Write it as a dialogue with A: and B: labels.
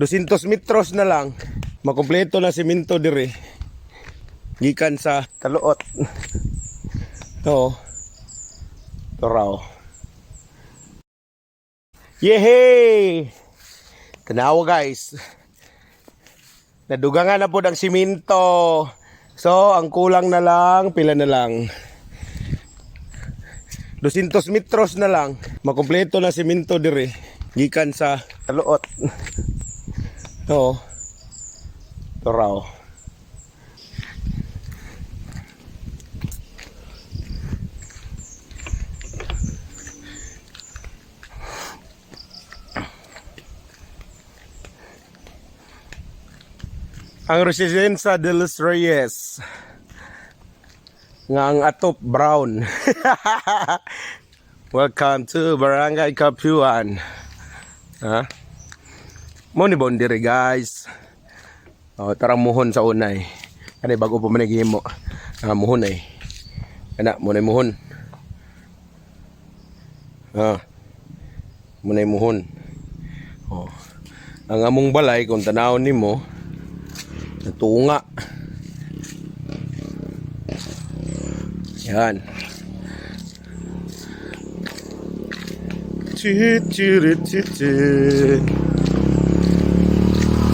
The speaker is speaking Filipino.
A: 200 metros na lang makumpleto na semento dire gikan sa Taluot. Ito raw. Yehey! Tanawa guys. Nadugangan na po ang semento. So, ang kulang na lang, pila na lang. 200 metros na lang makumpleto na semento dire gikan sa Taluot. Ito raw. Ang Residencia de los Reyes nga ang atop brown. Welcome to Barangay Capuan. Ha? Mo ni bondire guys. Tara muhon sa unay. Kanay bago pa man gihimo. Muhon ay. Kana mo nay muhon. Mo nay muhon. Ang among balay kung tanawon nimo natunga. Yan. Chit.